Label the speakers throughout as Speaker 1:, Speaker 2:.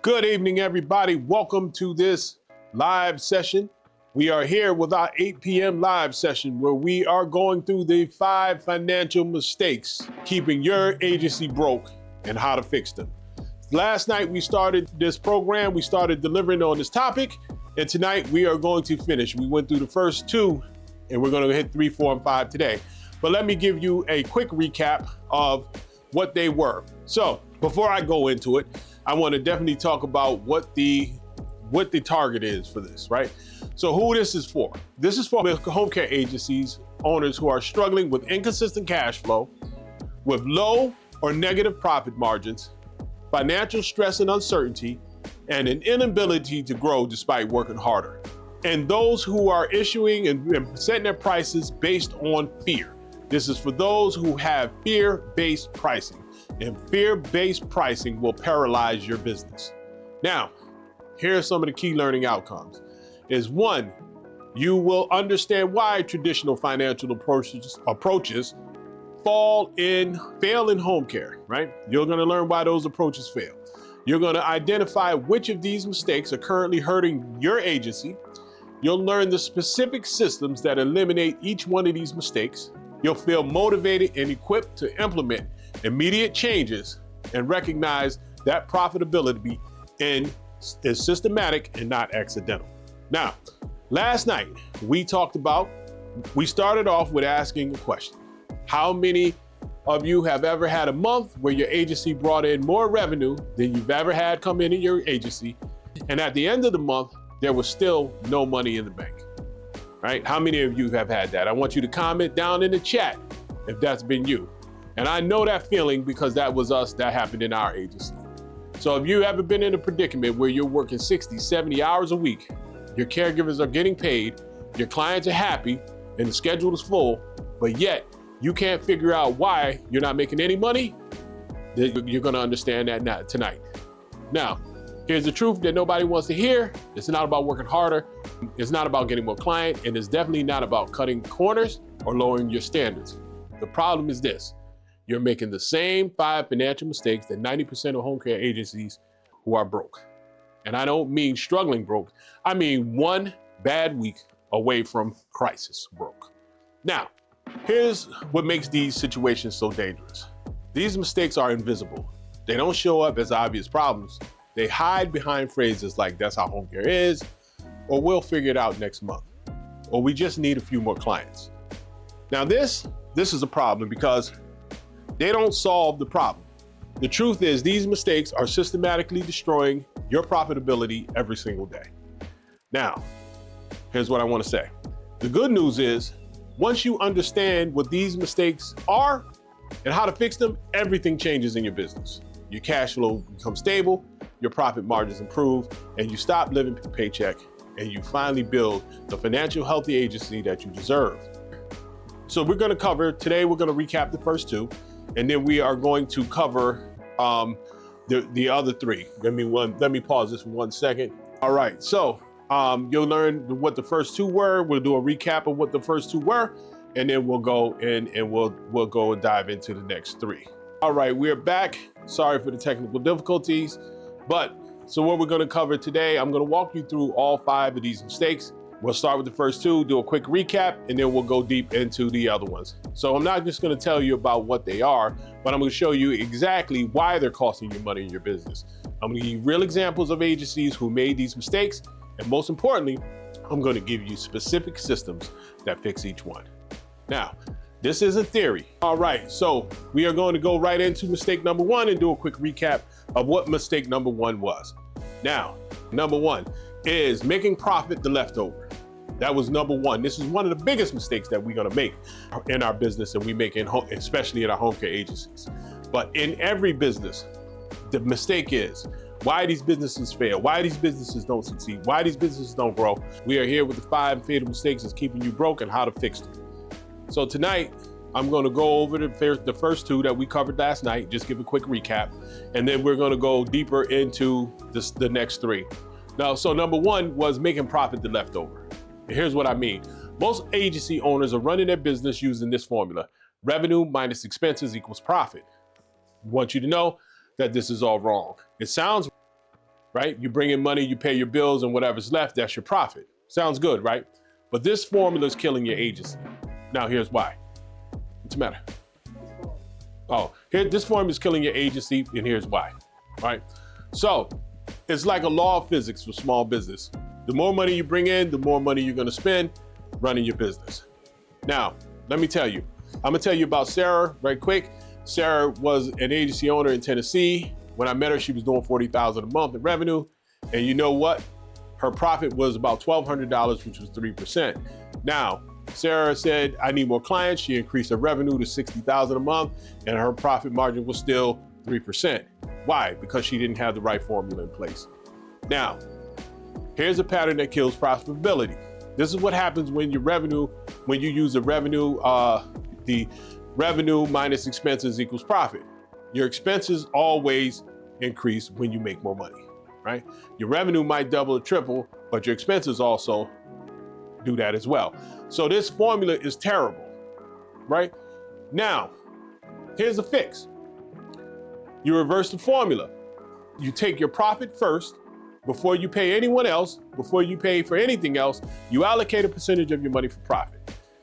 Speaker 1: Good evening, everybody. Welcome to this live session. We are here with our 8 p.m. live session where we are going through the 5 financial mistakes keeping your agency broke and how to fix them. Last night we started this program. We started delivering on this topic, and tonight we are going to finish. We went through the first 2, and we're going to hit 3, 4, and 5 today. But let me give you a quick recap of what they were. So before I go into it, I want to definitely talk about what the target is for this, right? So who this is for? This is for home care agencies, owners who are struggling with inconsistent cash flow, with low or negative profit margins, financial stress and uncertainty, and an inability to grow despite working harder. And those who are issuing and setting their prices based on fear. This is for those who have fear-based pricing. And fear-based pricing will paralyze your business. Now, here are some of the key learning outcomes. Is 1, you will understand why traditional financial approaches fail in home care, right? You're gonna learn why those approaches fail. You're gonna identify which of these mistakes are currently hurting your agency. You'll learn the specific systems that eliminate each one of these mistakes. You'll feel motivated and equipped to implement immediate changes and recognize that profitability is systematic and not accidental. Now, last night we started off with asking a question. How many of you have ever had a month where your agency brought in more revenue than you've ever had come in your agency, and at the end of the month, there was still no money in the bank, right? How many of you have had that? I want you to comment down in the chat if that's been you. And I know that feeling because that was us, that happened in our agency. So if you ever been in a predicament where you're working 60, 70 hours a week, your caregivers are getting paid, your clients are happy, and the schedule is full, but yet you can't figure out why you're not making any money, then you're gonna understand that tonight. Now, here's the truth that nobody wants to hear. It's not about working harder. It's not about getting more clients, and it's definitely not about cutting corners or lowering your standards. The problem is this. You're making the same 5 financial mistakes that 90% of home care agencies who are broke. And I don't mean struggling broke. I mean 1 bad week away from crisis broke. Now, here's what makes these situations so dangerous. These mistakes are invisible. They don't show up as obvious problems. They hide behind phrases like "that's how home care is," or "we'll figure it out next month," or "we just need a few more clients." Now this is a problem because they don't solve the problem. The truth is these mistakes are systematically destroying your profitability every single day. Now, here's what I want to say. The good news is once you understand what these mistakes are and how to fix them, everything changes in your business. Your cash flow becomes stable, your profit margins improve, and you stop living paycheck, and you finally build the financial healthy agency that you deserve. So we're going to cover, today we're going to recap the first 2, and then we are going to cover the other 3. Let me pause this for 1 second. All right, so you'll learn what the first 2 were. We'll do a recap of what the first 2 were, and then we'll go in and we'll go and dive into the next 3. All right, we're back. Sorry for the technical difficulties, so what we're going to cover today, I'm going to walk you through all 5 of these mistakes. We'll start with the first 2, do a quick recap, and then we'll go deep into the other ones. So I'm not just going to tell you about what they are, but I'm going to show you exactly why they're costing you money in your business. I'm going to give you real examples of agencies who made these mistakes, and most importantly, I'm going to give you specific systems that fix each one. Now, this isn't theory. All right, so we are going to go right into mistake number 1 and do a quick recap of what mistake number 1 was. Now, number 1 is making profit the leftover. That was number 1. This is one of the biggest mistakes that we're gonna make in our business, and we make especially in our home care agencies. But in every business, the mistake is why these businesses fail, why these businesses don't succeed, why these businesses don't grow. We are here with the 5 fatal mistakes that's keeping you broke and how to fix them. So tonight, I'm gonna go over the first 2 that we covered last night, just give a quick recap, and then we're gonna go deeper into the next 3. Now, so number 1 was making profit the leftover. And here's what I mean. Most agency owners are running their business using this formula. Revenue minus expenses equals profit. I want you to know that this is all wrong. It sounds right? You bring in money, you pay your bills, and whatever's left, that's your profit. Sounds good, right? But this formula is killing your agency. Now, here's why. What's the matter? Oh, this formula is killing your agency, and here's why, right? So it's like a law of physics for small business. The more money you bring in, the more money you're gonna spend running your business. Now, let me tell you. I'm gonna tell you about Sarah right quick. Sarah was an agency owner in Tennessee. When I met her, she was doing $40,000 a month in revenue. And you know what? Her profit was about $1,200, which was 3%. Now, Sarah said, I need more clients. She increased her revenue to $60,000 a month, and her profit margin was still 3%. Why? Because she didn't have the right formula in place. Now, here's a pattern that kills profitability. This is what happens when your revenue, when you use the revenue minus expenses equals profit. Your expenses always increase when you make more money, right? Your revenue might double or triple, but your expenses also do that as well. So this formula is terrible, right? Now, here's a fix. You reverse the formula. You take your profit first. Before you pay anyone else, before you pay for anything else, you allocate a percentage of your money for profit.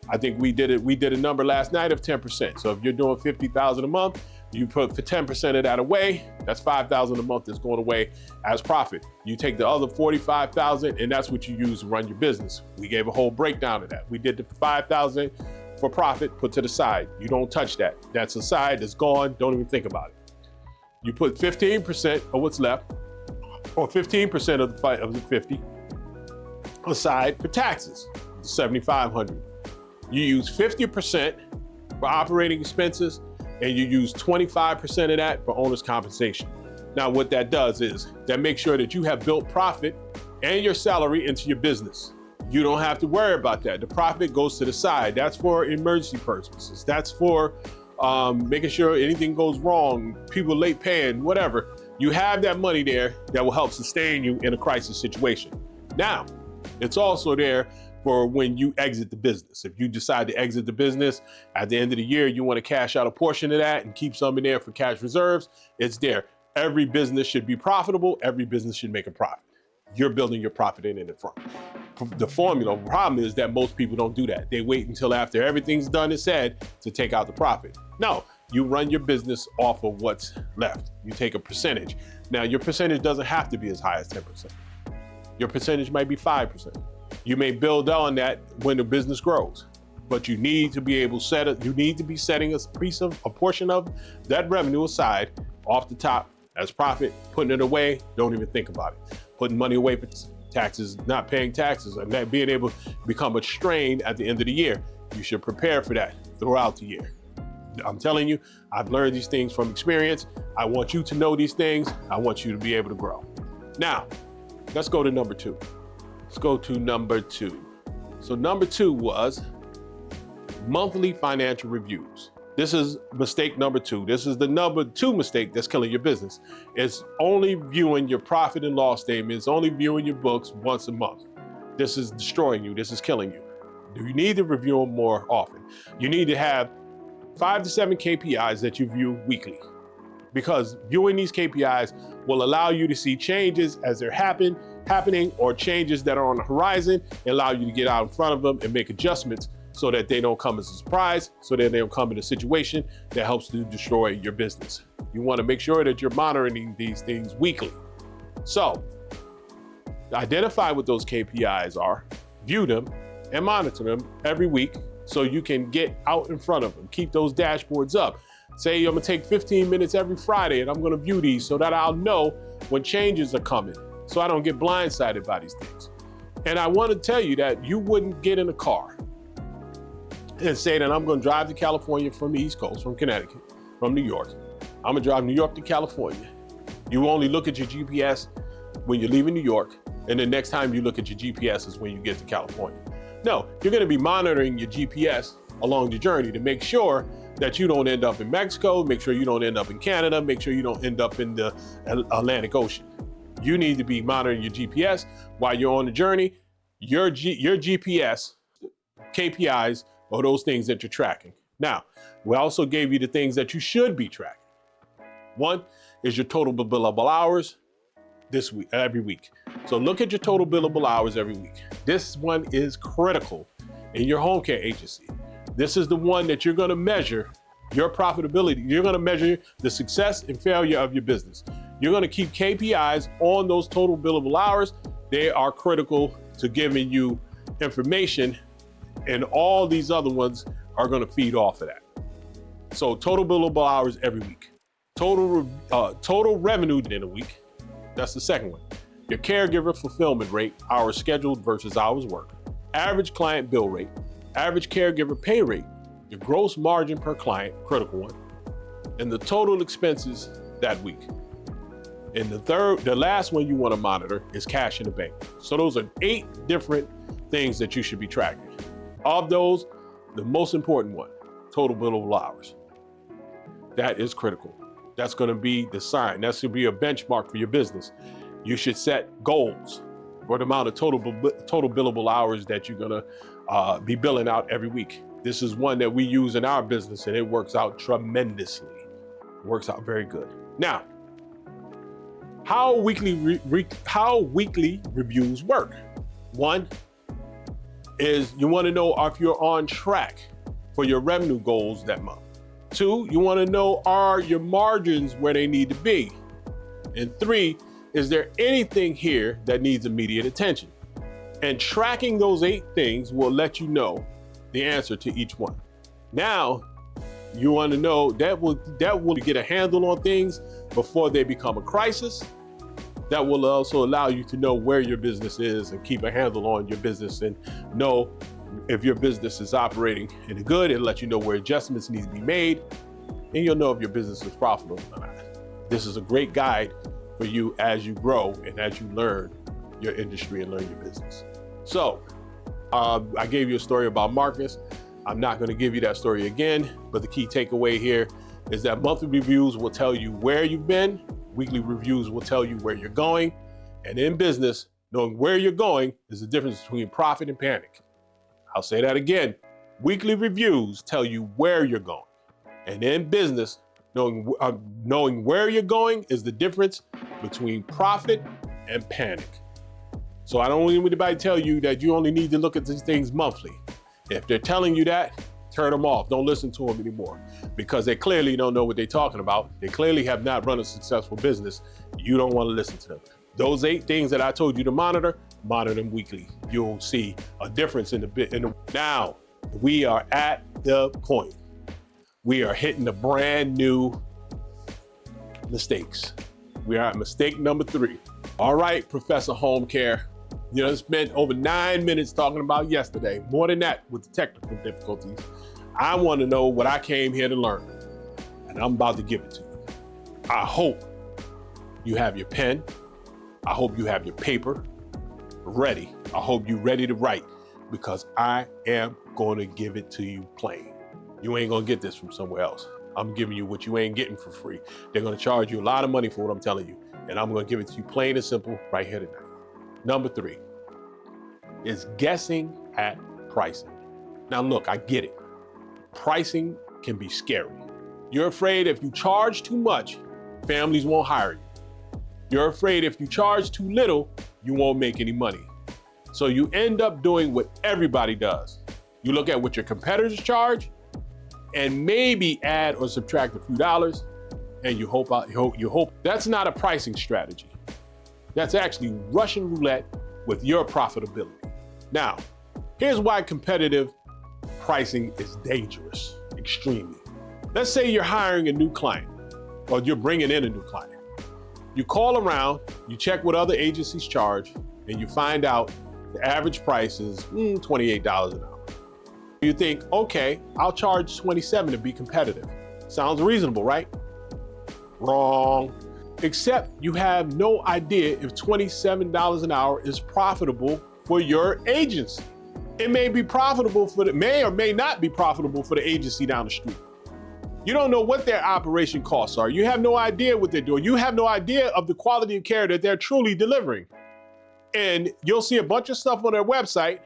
Speaker 1: I think we did a number last night of 10%. So if you're doing $50,000 a month, you put for 10% of that away, that's $5,000 a month that's going away as profit. You take the other $45,000 and that's what you use to run your business. We gave a whole breakdown of that. We did the $5,000 for profit, put to the side. You don't touch that. That's aside, it's gone, don't even think about it. You put 15% of what's left, or 15% of the 50 aside for taxes, $7,500. You use 50% for operating expenses, and you use 25% of that for owner's compensation. Now, what that does is that makes sure that you have built profit and your salary into your business. You don't have to worry about that. The profit goes to the side. That's for emergency purposes. That's for making sure anything goes wrong, people late paying, whatever. You have that money there that will help sustain you in a crisis situation. Now, it's also there for when you exit the business. If you decide to exit the business at the end of the year, you want to cash out a portion of that and keep some in there for cash reserves, it's there. Every business should be profitable. Every business should make a profit. You're building your profit in the front. The problem is that most people don't do that. They wait until after everything's done and said to take out the profit. No, you run your business off of what's left. You take a percentage. Now, your percentage doesn't have to be as high as 10%. Your percentage might be 5%. You may build on that when the business grows, but you need to be able to you need to be setting a portion of that revenue aside off the top as profit, putting it away. Don't even think about it. Putting money away for taxes, not paying taxes, and that being able to become a strain at the end of the year. You should prepare for that throughout the year. I'm telling you, I've learned these things from experience. I want you to know these things. I want you to be able to grow. Now, let's go to number two. Let's go to number two. So number two was monthly financial reviews. This is mistake number two. This is the number two mistake that's killing your business. It's only viewing your profit and loss statements, only viewing your books once a month. This is destroying you. This is killing you. You need to review them more often. You need to have 5 to 7 KPIs that you view weekly, because viewing these KPIs will allow you to see changes as they're happening or changes that are on the horizon, and allow you to get out in front of them and make adjustments so that they don't come as a surprise, so that they don't come in a situation that helps to destroy your business. You want to make sure that you're monitoring these things weekly. So identify what those KPIs are, view them, and monitor them every week so you can get out in front of them. Keep those dashboards up. Say I'm gonna take 15 minutes every Friday and I'm gonna view these so that I'll know when changes are coming, so I don't get blindsided by these things. And I want to tell you that you wouldn't get in a car and say that I'm gonna drive to California from the East Coast, from Connecticut, from New York. I'm gonna drive New York to California. You only look at your GPS when you're leaving New York, and the next time you look at your GPS is when you get to California. No, you're gonna be monitoring your GPS along the journey to make sure that you don't end up in Mexico, make sure you don't end up in Canada, make sure you don't end up in the Atlantic Ocean. You need to be monitoring your GPS while you're on the journey. Your GPS KPIs are those things that you're tracking. Now, we also gave you the things that you should be tracking. One is your total billable hours. this week, every week. So look at your total billable hours every week. This one is critical in your home care agency. This is the one that you're going to measure your profitability. You're going to measure the success and failure of your business. You're going to keep KPIs on those total billable hours. They are critical to giving you information, and all these other ones are going to feed off of that. So total billable hours every week. Total revenue in a week. That's the second one. Your caregiver fulfillment rate, hours scheduled versus hours worked. Average client bill rate. Average caregiver pay rate. Your gross margin per client, critical one. And the total expenses that week. And the last one you want to monitor is cash in the bank. So those are 8 different things that you should be tracking. Of those, the most important one, total billable hours. That is critical. That's going to be the sign. That's going to be a benchmark for your business. You should set goals for the amount of total billable hours that you're going to be billing out every week. This is one that we use in our business, and it works out tremendously. It works out very good. Now, how weekly reviews work. One is you want to know if you're on track for your revenue goals that month. 2, you want to know, are your margins where they need to be? And 3, is there anything here that needs immediate attention? And tracking those 8 things will let you know the answer to each one. Now, you want to know that will get a handle on things before they become a crisis. That will also allow you to know where your business is and keep a handle on your business and know if your business is operating in the good. It'll let you know where adjustments need to be made, and you'll know if your business is profitable or not. This is a great guide for you as you grow and as you learn your industry and learn your business. So I gave you a story about Marcus. I'm not going to give you that story again, but the key takeaway here is that monthly reviews will tell you where you've been. Weekly reviews will tell you where you're going. And in business, knowing where you're going is the difference between profit and panic. I'll say that again. Weekly reviews tell you where you're going. And in business, knowing where you're going is the difference between profit and panic. So I don't want anybody to tell you that you only need to look at these things monthly. If they're telling you that, turn them off. Don't listen to them anymore, because they clearly don't know what they're talking about. They clearly have not run a successful business. You don't want to listen to them. Those 8 things that I told you to monitor them weekly. You'll see a difference in the. Now, we are at the point. We are hitting the brand new mistakes. We are at mistake number 3. All right, Professor Home Care. You know, spent over 9 minutes talking about yesterday, more than that with the technical difficulties. I want to know what I came here to learn, and I'm about to give it to you. I hope you have your pen. I hope you have your paper ready. I hope you're ready to write, because I am going to give it to you plain. You ain't going to get this from somewhere else. I'm giving you what you ain't getting for free. They're going to charge you a lot of money for what I'm telling you, and I'm going to give it to you plain and simple right here tonight. Number 3 is guessing at pricing. Now look, I get it. Pricing can be scary. You're afraid if you charge too much, families won't hire you. You're afraid if you charge too little, you won't make any money. So you end up doing what everybody does. You look at what your competitors charge and maybe add or subtract a few dollars, and you hope. That's not a pricing strategy. That's actually Russian roulette with your profitability. Now, here's why competitive pricing is dangerous, extremely. Let's say you're hiring a new client, or you're bringing in a new client. You call around, you check what other agencies charge, and you find out the average price is $28 an hour. You think, okay, I'll charge $27 to be competitive. Sounds reasonable, right? Wrong. Except you have no idea if $27 an hour is profitable for your agency. It may be profitable may or may not be profitable for the agency down the street. You don't know what their operation costs are. You have no idea what they're doing. You have no idea of the quality of care that they're truly delivering. And you'll see a bunch of stuff on their website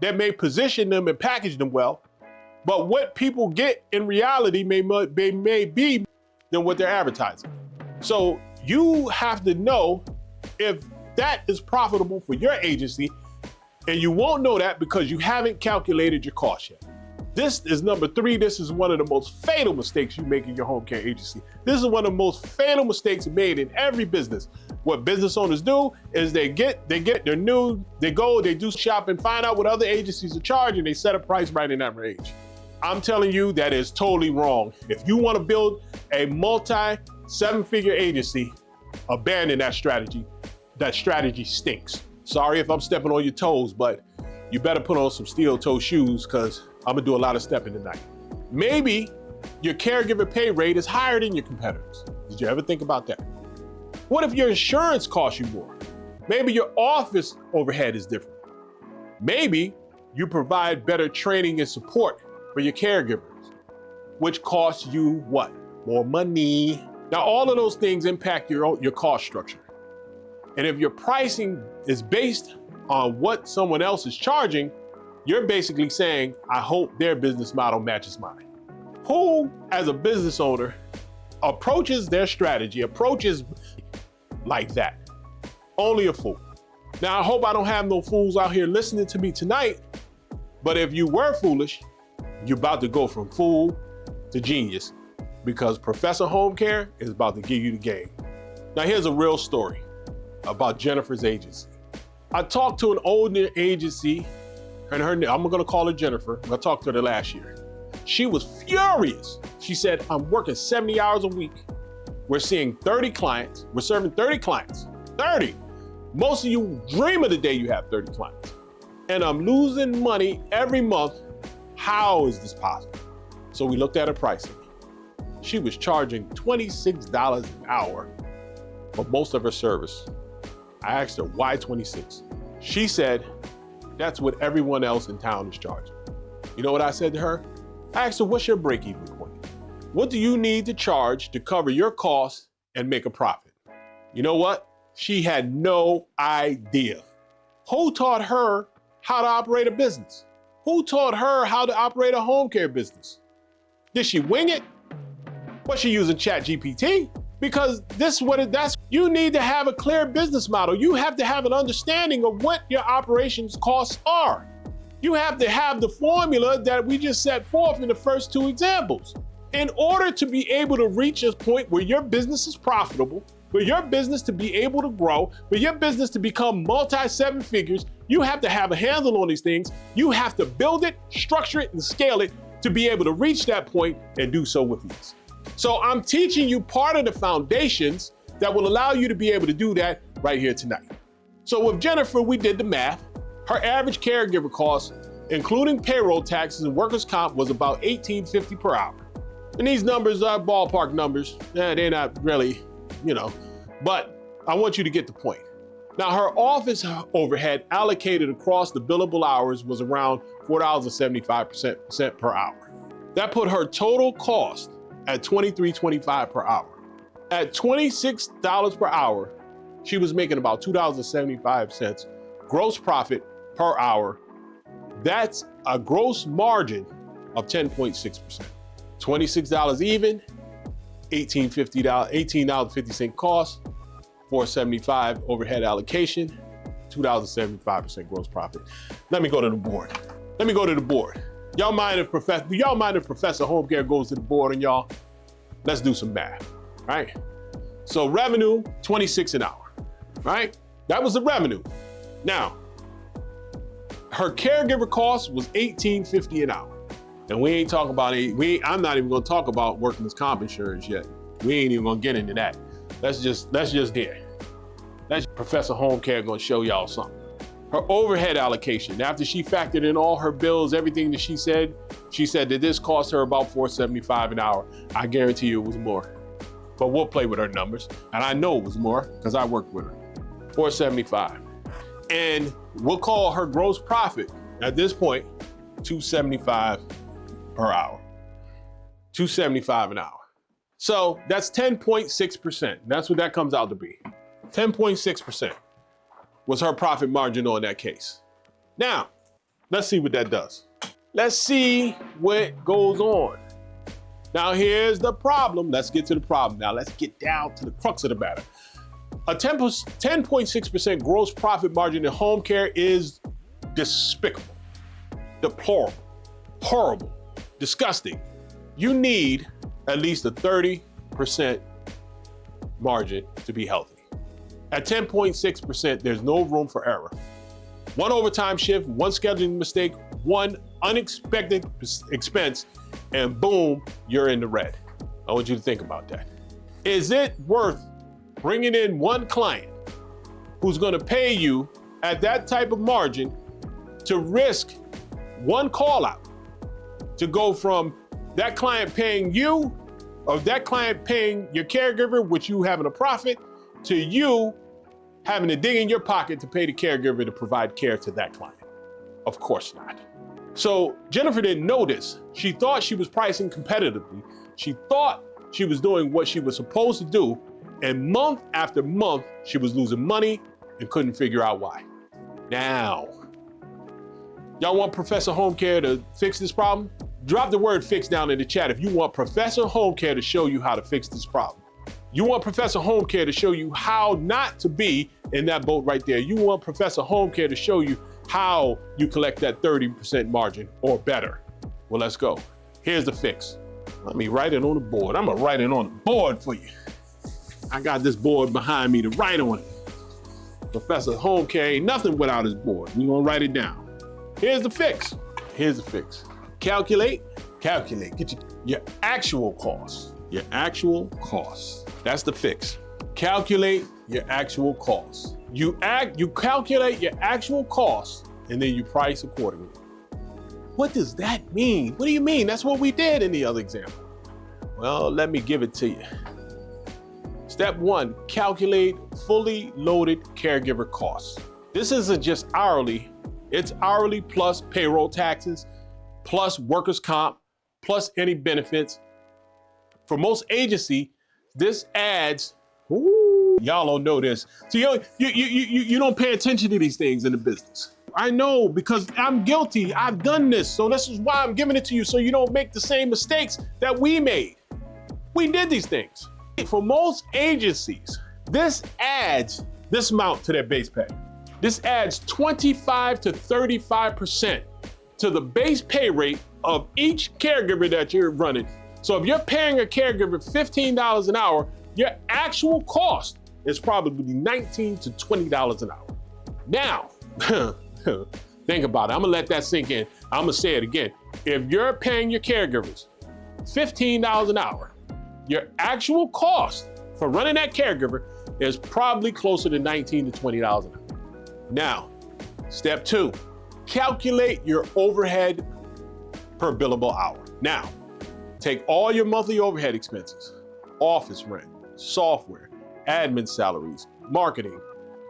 Speaker 1: that may position them and package them well, but what people get in reality may be than what they're advertising. So you have to know if that is profitable for your agency, and you won't know that because you haven't calculated your cost yet. This is number 3. This is one of the most fatal mistakes you make in your home care agency. This is one of the most fatal mistakes made in every business. What business owners do is they're new, they do shopping, find out what other agencies are charging, they set a price right in that range. I'm telling you, that is totally wrong. If you want to build a multi-7-figure agency, abandon that strategy. That strategy stinks. Sorry if I'm stepping on your toes, but you better put on some steel-toe shoes because I'm gonna do a lot of stepping tonight. Maybe your caregiver pay rate is higher than your competitors. Did you ever think about that? What if your insurance costs you more? Maybe your office overhead is different. Maybe you provide better training and support for your caregivers, which costs you what? More money. Now, all of those things impact your cost structure. And if your pricing is based on what someone else is charging, you're basically saying, I hope their business model matches mine. Who, as a business owner, approaches their strategy, approaches like that? Only a fool. Now, I hope I don't have no fools out here listening to me tonight, but if you were foolish, you're about to go from fool to genius because Professor Home Care is about to give you the game. Now, here's a real story about Jennifer's agency. I talked to an older agency, and I'm gonna call her Jennifer. I talked to her last year. She was furious. She said, I'm working 70 hours a week. We're seeing 30 clients. We're serving 30 clients. 30. Most of you dream of the day you have 30 clients. And I'm losing money every month. How is this possible? So we looked at her pricing. She was charging $26 an hour for most of her service. I asked her, why 26? She said, that's what everyone else in town is charging. You know what I said to her? I asked her, what's your break-even point? What do you need to charge to cover your costs and make a profit? You know what? She had no idea. Who taught her how to operate a business? Who taught her how to operate a home care business? Did she wing it? Was she using ChatGPT? Because you need to have a clear business model. You have to have an understanding of what your operations costs are. You have to have the formula that we just set forth in the first 2 examples. In order to be able to reach a point where your business is profitable, for your business to be able to grow, for your business to become multi-7 figures, you have to have a handle on these things. You have to build it, structure it, and scale it to be able to reach that point and do so with ease. So I'm teaching you part of the foundations that will allow you to be able to do that right here tonight. So with Jennifer, we did the math. Her average caregiver cost, including payroll taxes and workers' comp, was about $18.50 per hour. And these numbers are ballpark numbers. They're not really, but I want you to get the point. Now, her office overhead allocated across the billable hours was around $4.75 per hour. That put her total cost at $23.25 per hour. At $26 per hour, she was making about $2.75 gross profit per hour. That's a gross margin of 10.6%. $26 even, $18.50 cost, $4.75 overhead allocation, $2.75 gross profit. Let me go to the board. Y'all mind if Professor Home Care goes to the board on y'all? Let's do some math, right? So revenue, $26 an hour, right? That was the revenue. Now, her caregiver cost was $18.50 an hour. And we ain't talking about I'm not even gonna talk about workman's comp insurance yet. We ain't even gonna get into that. That's just there. That's Professor Home Care gonna show y'all something. Her overhead allocation, after she factored in all her bills, everything that she said that this cost her about $4.75 an hour. I guarantee you it was more. But we'll play with her numbers. And I know it was more because I worked with her. $4.75. And we'll call her gross profit at this point $2.75 per hour. $2.75 an hour. So that's 10.6%. That's what that comes out to be. 10.6% was her profit margin on that case. Now, let's see what that does. Let's see what goes on. Now, here's the problem. Let's get to the problem. Now, let's get down to the crux of the matter. A 10.6% gross profit margin in home care is despicable, deplorable, horrible, disgusting. You need at least a 30% margin to be healthy. At 10.6%, there's no room for error. One overtime shift, one scheduling mistake, one unexpected expense, and boom, you're in the red. I want you to think about that. Is it worth bringing in one client who's gonna pay you at that type of margin to risk one call out, to go from that client paying you, or that client paying your caregiver, which you having a profit, to you having to dig in your pocket to pay the caregiver to provide care to that client? Of course not. So Jennifer didn't know this. She thought she was pricing competitively. She thought she was doing what she was supposed to do, and month after month, she was losing money and couldn't figure out why. Now, y'all want Professor Home Care to fix this problem? Drop the word fix down in the chat if you want Professor Home Care to show you how to fix this problem. You want Professor Home Care to show you how not to be in that boat right there. You want Professor Home Care to show you how you collect that 30% margin or better. Well, let's go. Here's the fix. Let me write it on the board. I'm gonna write it on the board for you. I got this board behind me to write on it. Professor Home Care ain't nothing without his board. We're gonna write it down. Here's the fix. Here's the fix. Calculate, get your actual costs. Your actual costs. That's the fix. Calculate your actual costs. You calculate your actual costs and then you price accordingly. What does that mean? What do you mean? That's what we did in the other example. Well, let me give it to you. Step one, calculate fully loaded caregiver costs. This isn't just hourly, it's hourly plus payroll taxes, plus workers' comp, plus any benefits. For most agency, this adds, y'all don't know this. So you don't pay attention to these things in the business. I know because I'm guilty, I've done this. So this is why I'm giving it to you so you don't make the same mistakes that we made. We did these things. For most agencies, this adds this amount to their base pay. This adds 25 to 35% to the base pay rate of each caregiver that you're running. So if you're paying a caregiver $15 an hour, your actual cost is probably $19 to $20 an hour. Now, think about it. I'm gonna let that sink in. I'm gonna say it again. If you're paying your caregivers $15 an hour, your actual cost for running that caregiver is probably closer to $19 to $20 an hour. Now, step two, calculate your overhead per billable hour. Now, take all your monthly overhead expenses, office rent, software, admin salaries, marketing,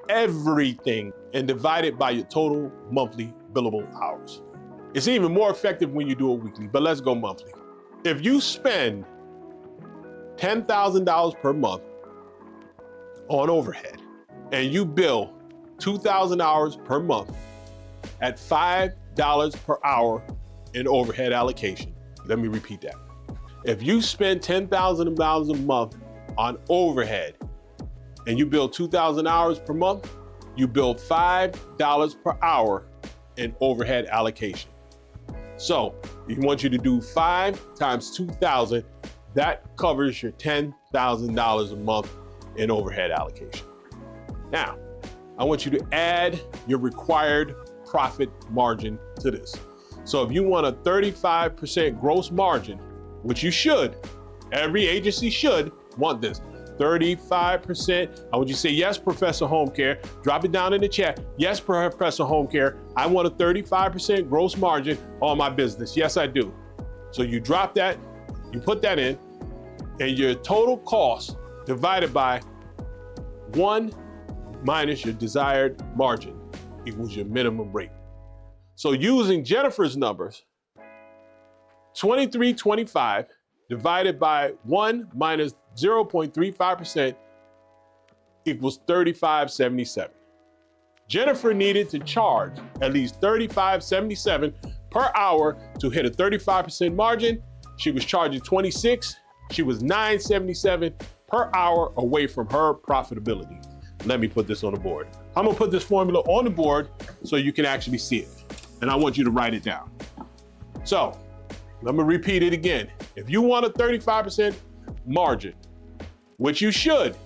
Speaker 1: everything, and divide it by your total monthly billable hours. It's even more effective when you do it weekly, but let's go monthly. If you spend $10,000 per month on overhead and you bill 2,000 hours per month at $5 per hour in overhead allocation. Let me repeat that. If you spend $10,000 a month on overhead and you bill 2,000 hours per month, you bill $5 per hour in overhead allocation. So we want you to do 5 times 2,000. That covers your $10,000 a month in overhead allocation. Now, I want you to add your required profit margin to this. So if you want a 35% gross margin, which you should, every agency should want this, 35%. I want you to say, yes, Professor Home Care. Drop it down in the chat. Yes, Professor Home Care. I want a 35% gross margin on my business. Yes, I do. So you drop that, you put that in, and your total cost divided by 1 minus your desired margin equals your minimum rate. So using Jennifer's numbers, 2325 divided by 1 minus 0.35% equals 3577. Jennifer needed to charge at least 3577 per hour to hit a 35% margin. She was charging 26. She was 977 per hour away from her profitability. Let me put this on the board. I'm gonna put this formula on the board so you can actually see it. And I want you to write it down. So, I'm gonna repeat it again. If you want a 35% margin, which you should,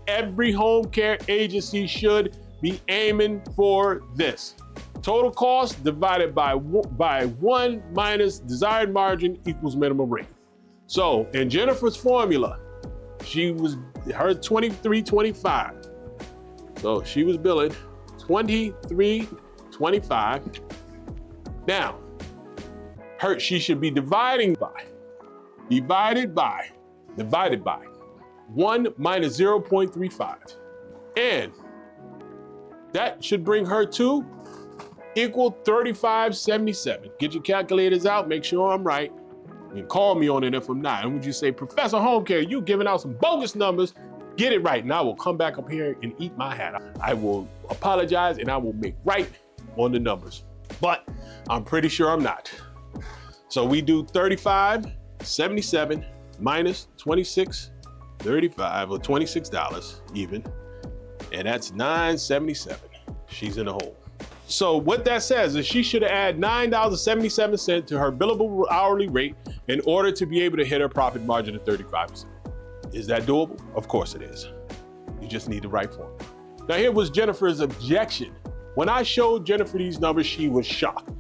Speaker 1: every home care agency should be aiming for this. Total cost divided by 1 minus desired margin equals minimum rate. So in Jennifer's formula, her 23.25. So she was billing 23.25. Now, she should be divided by 1 minus 0.35. And that should bring her to equal 35.77. Get your calculators out, make sure I'm right. You can call me on it if I'm not. And would you say, Professor Home Care, you giving out some bogus numbers? Get it right, and I will come back up here and eat my hat. I will apologize, and I will make right on the numbers. But I'm pretty sure I'm not. So we do 35.77 minus 26.35, or $26 even, and that's $9.77. She's in the hole. So what that says is she should add $9.77 to her billable hourly rate in order to be able to hit her profit margin of 35%. Is that doable? Of course it is. You just need the right formula. Now here was Jennifer's objection. When I showed Jennifer these numbers, she was shocked.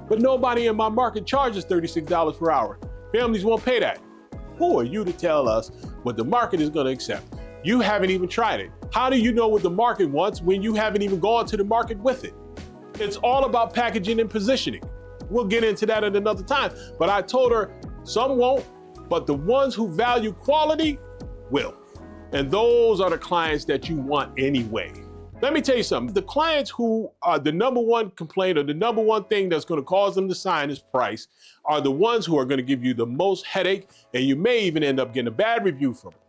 Speaker 1: But nobody in my market charges $36 per hour. Families won't pay that. Who are you to tell us what the market is going to accept? You haven't even tried it. How do you know what the market wants when you haven't even gone to the market with it? It's all about packaging and positioning. We'll get into that at another time. But I told her some won't, but the ones who value quality will. And those are the clients that you want anyway. Let me tell you something. The clients who are the number one complaint or the number one thing that's going to cause them to sign is price are the ones who are going to give you the most headache, and you may even end up getting a bad review from them.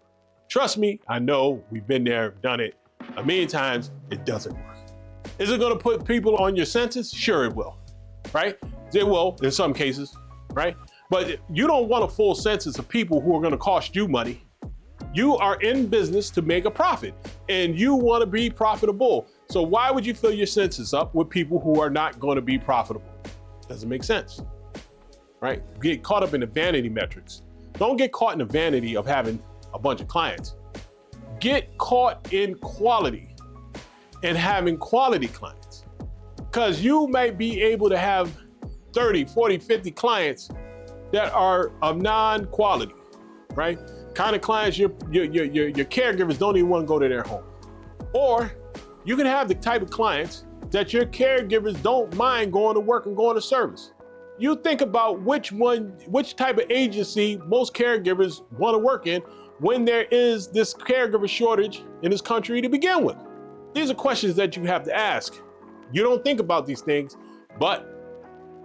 Speaker 1: Trust me, I know, we've been there, done it a million times. It doesn't work. Is it going to put people on your census? Sure it will, right? It will in some cases, right? But you don't want a full census of people who are going to cost you money. You are in business to make a profit, and you want to be profitable. So why would you fill your census up with people who are not going to be profitable? Doesn't make sense, right? Get caught up in the vanity metrics. Don't get caught in the vanity of having a bunch of clients. Get caught in quality and having quality clients. Because you might be able to have 30, 40, 50 clients that are of non-quality, right? Kind of clients your caregivers don't even want to go to their home. Or you can have the type of clients that your caregivers don't mind going to work and going to service. You think about which type of agency most caregivers want to work in when there is this caregiver shortage in this country to begin with. These are questions that you have to ask. You don't think about these things, but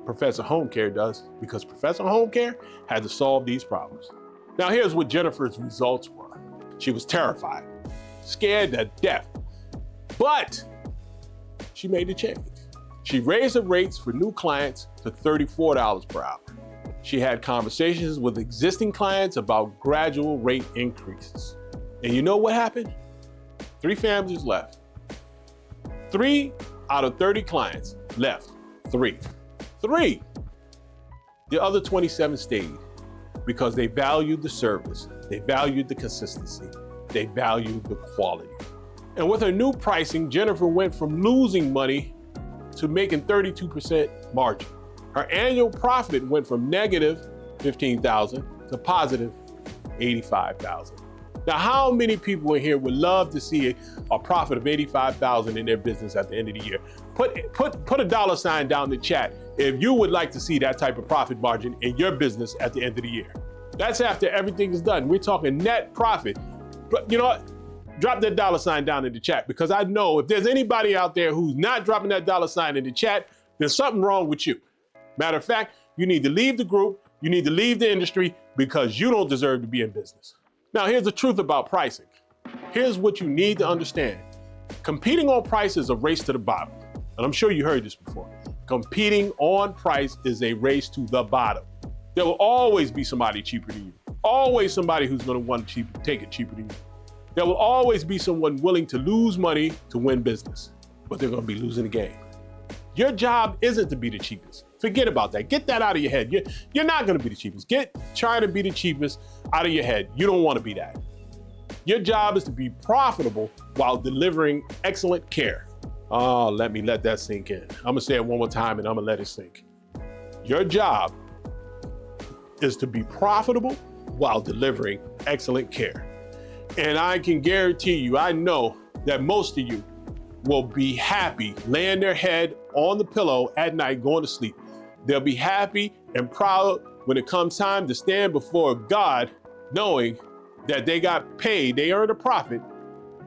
Speaker 1: Professor Home Care does, because Professor Home Care had to solve these problems. Now here's what Jennifer's results were. She was terrified, scared to death, but she made a change. She raised the rates for new clients to $34 per hour. She had conversations with existing clients about gradual rate increases. And you know what happened? 3 families left. 3 out of 30 clients left. 3. The other 27 stayed because they valued the service, they valued the consistency, they valued the quality. And with her new pricing, Jennifer went from losing money to making 32% margin. Her annual profit went from negative $15,000 to positive $85,000. Now, how many people in here would love to see a profit of $85,000 in their business at the end of the year? Put a $sign down in the chat if you would like to see that type of profit margin in your business at the end of the year. That's after everything is done. We're talking net profit. But you know what? Drop that $sign down in the chat, because I know if there's anybody out there who's not dropping that $sign in the chat, there's something wrong with you. Matter of fact, you need to leave the group, you need to leave the industry, because you don't deserve to be in business. Now, here's the truth about pricing. Here's what you need to understand. Competing on price is a race to the bottom. And I'm sure you heard this before. Competing on price is a race to the bottom. There will always be somebody cheaper than you. Always somebody who's going to want to take it cheaper than you. There will always be someone willing to lose money to win business, but they're gonna be losing the game. Your job isn't to be the cheapest. Forget about that. Get that out of your head. You're not gonna be the cheapest. Trying to be the cheapest out of your head. You don't wanna be that. Your job is to be profitable while delivering excellent care. Oh, let that sink in. I'm gonna say it one more time and I'm gonna let it sink. Your job is to be profitable while delivering excellent care. And I can guarantee you, I know that most of you will be happy laying their head on the pillow at night going to sleep. They'll be happy and proud when it comes time to stand before God, knowing that they got paid, they earned a profit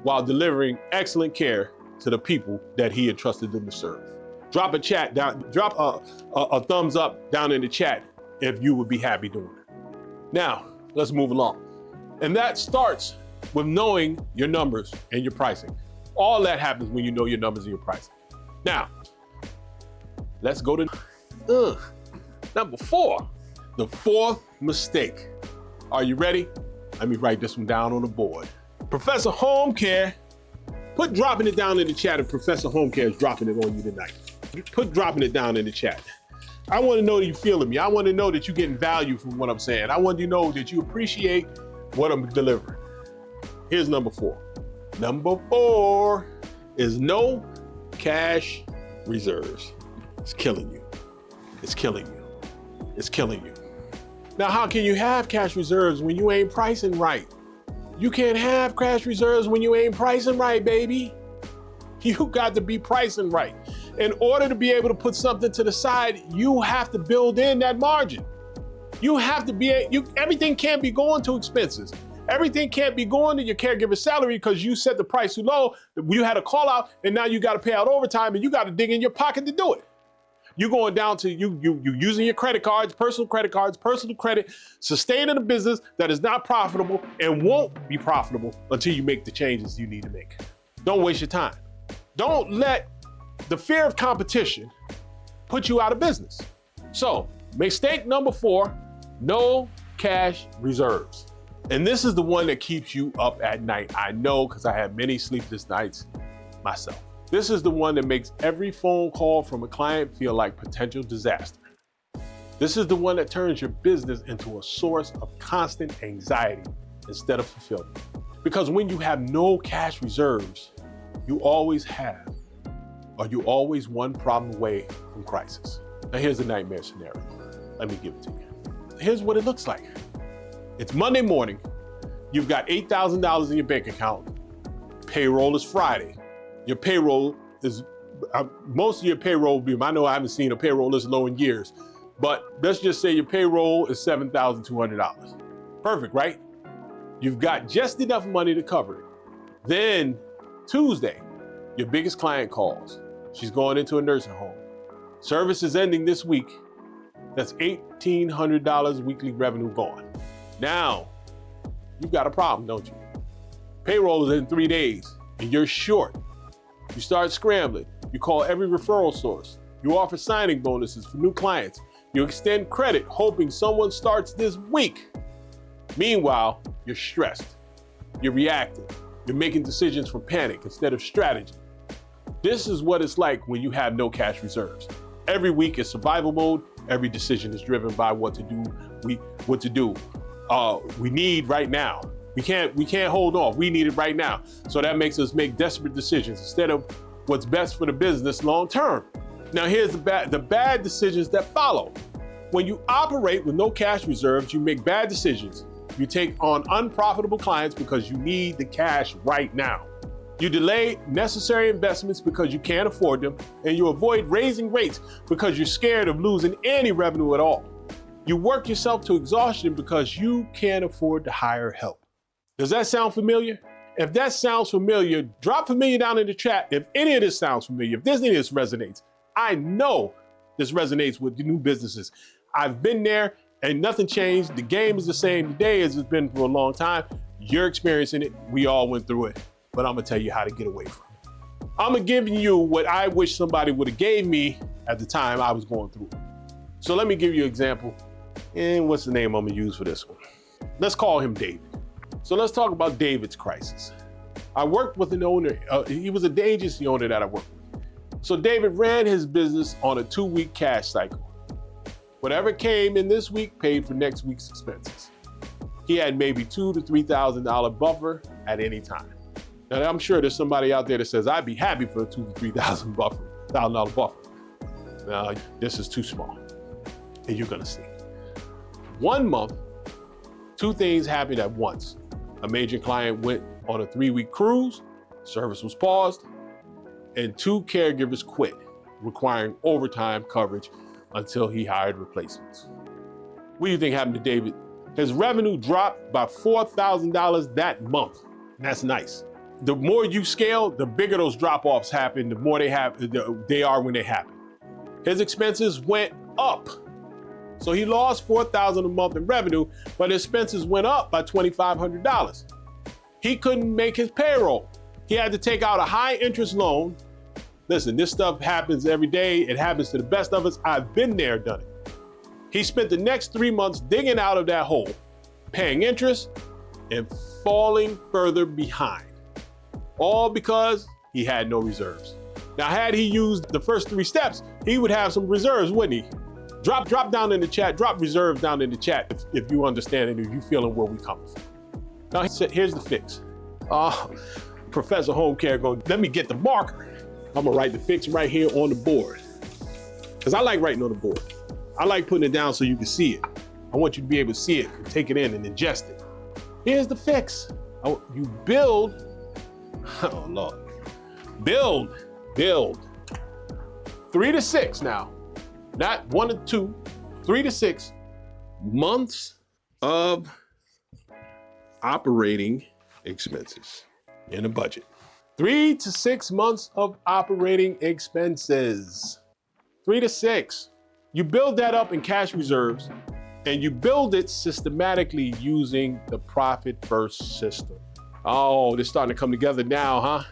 Speaker 1: while delivering excellent care to the people that he entrusted them to serve. Drop a chat down, drop a thumbs up down in the chat if you would be happy doing it. Now, let's move along. And that starts with knowing your numbers and your pricing. All that happens when you know your numbers and your pricing. Now, let's go to number 4, the 4th mistake. Are you ready? Let me write this one down on the board. Professor Homecare, put dropping it down in the chat if Professor Homecare is dropping it on you tonight. Put dropping it down in the chat. I want to know that you're feeling me. I want to know that you're getting value from what I'm saying. I want you to know that you appreciate what I'm delivering. Here's number 4. Number 4 is no cash reserves. It's killing you. It's killing you. It's killing you. Now, how can you have cash reserves when you ain't pricing right? You can't have cash reserves when you ain't pricing right, baby. You got to be pricing right. In order to be able to put something to the side, you have to build in that margin. You have to be, everything can't be going to expenses. Everything can't be going to your caregiver's salary because you set the price too low. You had a call out and now you got to pay out overtime and you got to dig in your pocket to do it. You're going down to you using your credit cards, personal credit, sustaining a business that is not profitable and won't be profitable until you make the changes you need to make. Don't waste your time. Don't let the fear of competition put you out of business. So, mistake number 4, no cash reserves. And this is the one that keeps you up at night. I know because I had many sleepless nights myself. This is the one that makes every phone call from a client feel like potential disaster. This is the one that turns your business into a source of constant anxiety instead of fulfillment. Because when you have no cash reserves, you always one problem away from crisis. Now here's the nightmare scenario. Let me give it to you. Here's what it looks like. It's Monday morning. You've got $8,000 in your bank account. Payroll is Friday. Your payroll is, most of your payroll will be, I know I haven't seen a payroll this low in years, but let's just say your payroll is $7,200. Perfect, right? You've got just enough money to cover it. Then Tuesday, your biggest client calls. She's going into a nursing home. Service is ending this week. That's $1,800 weekly revenue gone. Now, you've got a problem, don't you? Payroll is in 3 days and you're short. You start scrambling. You call every referral source. You offer signing bonuses for new clients. You extend credit, hoping someone starts this week. Meanwhile, you're stressed. You're reacting. You're making decisions from panic instead of strategy. This is what it's like when you have no cash reserves. Every week is survival mode. Every decision is driven by what to do. We need right now. We can't hold off. We need it right now. So that makes us make desperate decisions instead of what's best for the business long term. Now here's the bad decisions that follow. When you operate with no cash reserves, you make bad decisions. You take on unprofitable clients because you need the cash right now. You delay necessary investments because you can't afford them, and you avoid raising rates because you're scared of losing any revenue at all. You work yourself to exhaustion because you can't afford to hire help. Does that sound familiar? If that sounds familiar, drop familiar down in the chat. If any of this sounds familiar, if any of this resonates, I know this resonates with the new businesses. I've been there and nothing changed. The game is the same today as it's been for a long time. You're experiencing it. We all went through it, but I'm gonna tell you how to get away from it. I'm gonna give you what I wish somebody would have gave me at the time I was going through it. So let me give you an example. And what's the name I'm gonna use for this one? Let's call him David. So let's talk about David's crisis. I worked with an owner, he was an agency owner that I worked with. So David ran his business on a 2-week cash cycle. Whatever came in this week paid for next week's expenses. He had maybe $2,000 to $3,000 buffer at any time. Now I'm sure there's somebody out there that says, I'd be happy for a $2,000 to $3,000 buffer. Now this is too small, and you're gonna see. 1 month, 2 things happened at once. A major client went on a 3-week cruise, service was paused, and 2 caregivers quit, requiring overtime coverage until he hired replacements. What do you think happened to David? His revenue dropped by $4,000 that month. That's nice. The more you scale, the bigger those drop-offs happen, the more they are when they happen. His expenses went up. So he lost $4,000 a month in revenue, but his expenses went up by $2,500. He couldn't make his payroll. He had to take out a high interest loan. Listen, this stuff happens every day. It happens to the best of us. I've been there, done it. He spent the next 3 months digging out of that hole, paying interest and falling further behind. All because he had no reserves. Now, had he used the first 3 steps, he would have some reserves, wouldn't he? Drop down in the chat, drop reserves down in the chat if you understand it, if you feeling where we coming from. Now, here's the fix. Professor Homecare going, let me get the marker. I'm gonna write the fix right here on the board. Because I like writing on the board. I like putting it down so you can see it. I want you to be able to see it and take it in and ingest it. Here's the fix. You build, oh Lord, build 3 to 6 now, not 1 to 2, 3 to 6 months of operating expenses in a budget. 3 to 6 months of operating expenses. 3 to 6. You build that up in cash reserves, and you build it systematically using the Profit First system. Oh, they're starting to come together now,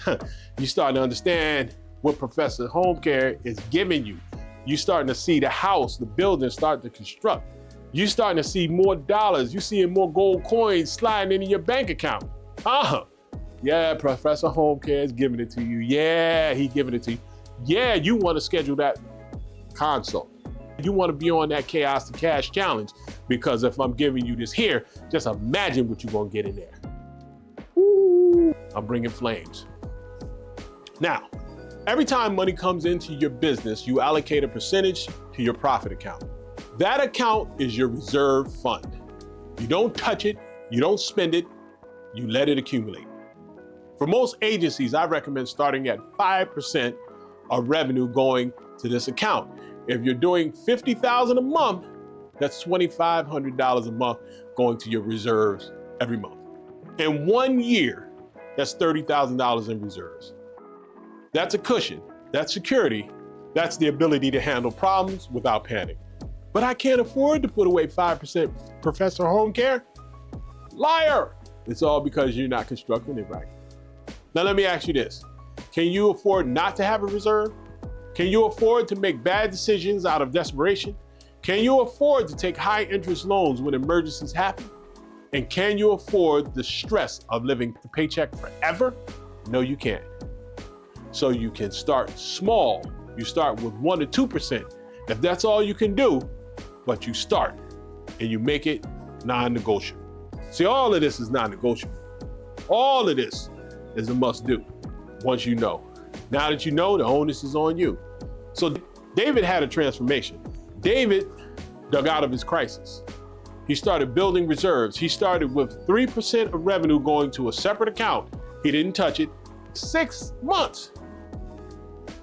Speaker 1: huh? You're starting to understand what Professor Homecare is giving you. You're starting to see the house, the building start to construct. You're starting to see more dollars. You're seeing more gold coins sliding into your bank account. Yeah, Professor Homecare is giving it to you. Yeah, he's giving it to you. Yeah, you want to schedule that consult. You want to be on that Chaos to Cash challenge, because if I'm giving you this here, just imagine what you're going to get in there. Ooh, I'm bringing flames. Now, every time money comes into your business, you allocate a percentage to your profit account. That account is your reserve fund. You don't touch it, you don't spend it, you let it accumulate. For most agencies, I recommend starting at 5% of revenue going to this account. If you're doing $50,000 a month, that's $2,500 a month going to your reserves every month. In 1 year, that's $30,000 in reserves. That's a cushion, that's security, that's the ability to handle problems without panic. But I can't afford to put away 5%, Professor Homecare. Liar! It's all because you're not constructing it right. Now let me ask you this. Can you afford not to have a reserve? Can you afford to make bad decisions out of desperation? Can you afford to take high interest loans when emergencies happen? And can you afford the stress of living the paycheck forever? No, you can't. So you can start small. You start with 1 to 2%. If that's all you can do, but you start and you make it non-negotiable. See, all of this is non-negotiable. All of this is a must-do once you know. Now that you know, the onus is on you. So David had a transformation. David dug out of his crisis. He started building reserves. He started with 3% of revenue going to a separate account. He didn't touch it. 6 months,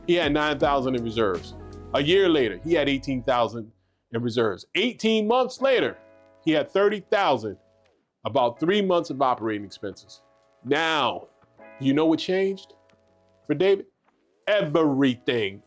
Speaker 1: he had 9,000 in reserves. A year later, he had 18,000 in reserves. 18 months later, he had 30,000, about 3 months of operating expenses. Now, you know what changed for David? Everything.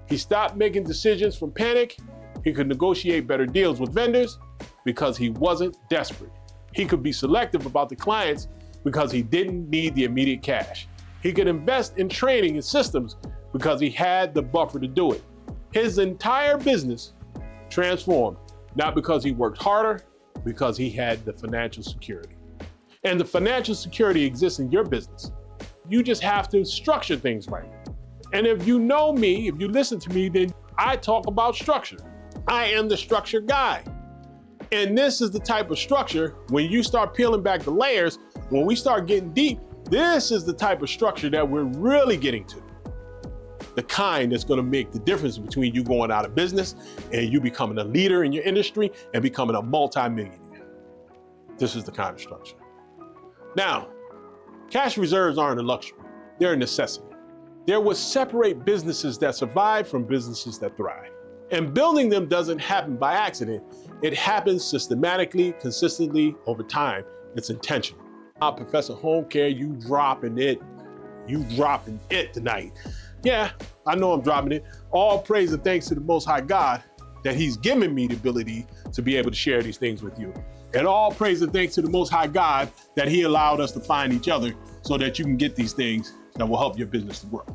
Speaker 1: He stopped making decisions from panic. He could negotiate better deals with vendors because he wasn't desperate. He could be selective about the clients because he didn't need the immediate cash. He could invest in training and systems because he had the buffer to do it. His entire business transformed, not because he worked harder, because he had the financial security. And the financial security exists in your business. You just have to structure things right. And if you know me, if you listen to me, then I talk about structure. I am the structure guy. And this is the type of structure, when you start peeling back the layers, when we start getting deep, this is the type of structure that we're really getting to. The kind that's gonna make the difference between you going out of business and you becoming a leader in your industry and becoming a multi-millionaire. This is the kind of structure. Now, cash reserves aren't a luxury, they're a necessity. They're what separate businesses that survive from businesses that thrive. And building them doesn't happen by accident. It happens systematically, consistently, over time. It's intentional. Professor Homecare, you dropping it. You dropping it tonight. Yeah, I know I'm dropping it. All praise and thanks to the Most High God that He's given me the ability to be able to share these things with you. And all praise and thanks to the Most High God that He allowed us to find each other so that you can get these things that will help your business to grow.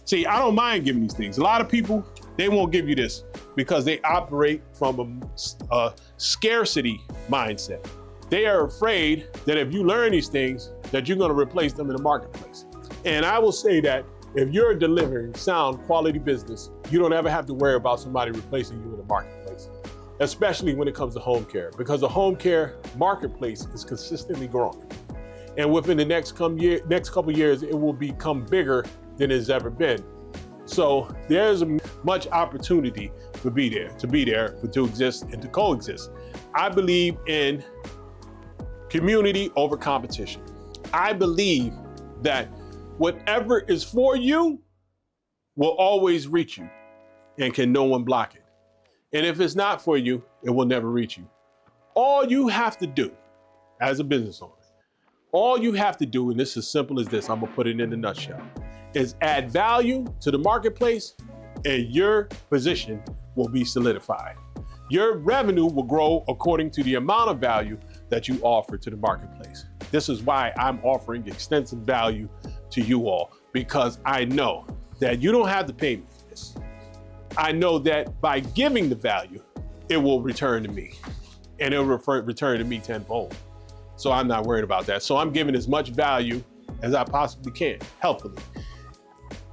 Speaker 1: See, I don't mind giving these things. A lot of people, they won't give you this because they operate from a scarcity mindset. They are afraid that if you learn these things, that you're gonna replace them in the marketplace. And I will say that if you're delivering sound quality business, you don't ever have to worry about somebody replacing you in the marketplace, especially when it comes to home care, because the home care marketplace is consistently growing. And within the next couple years, it will become bigger than it's ever been. So there's much opportunity to be there, to exist and to coexist. I believe in community over competition. I believe that whatever is for you will always reach you, and can no one block it. And if it's not for you, it will never reach you. All you have to do as a business owner, all you have to do, and this is as simple as this, I'm gonna put it in a nutshell, is add value to the marketplace and your position will be solidified. Your revenue will grow according to the amount of value that you offer to the marketplace. This is why I'm offering extensive value to you all, because I know that you don't have to pay me for this. I know that by giving the value, it will return to me, and it will return to me tenfold. So I'm not worried about that. So I'm giving as much value as I possibly can, helpfully.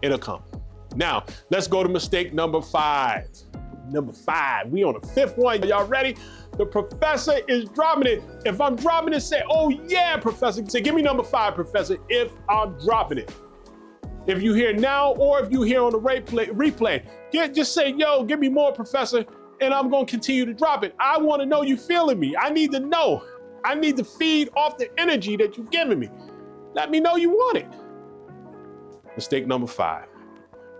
Speaker 1: It'll come. Now, let's go to mistake number 5. Number 5, we on the 5th one. Y'all ready? The professor is dropping it. If I'm dropping it, say, oh yeah, professor. Say, give me number 5, professor, if I'm dropping it. If you hear now, or if you hear on the replay, just say, yo, give me more, professor, and I'm gonna continue to drop it. I wanna know you feeling me. I need to know. I need to feed off the energy that you're giving me. Let me know you want it. Mistake number 5.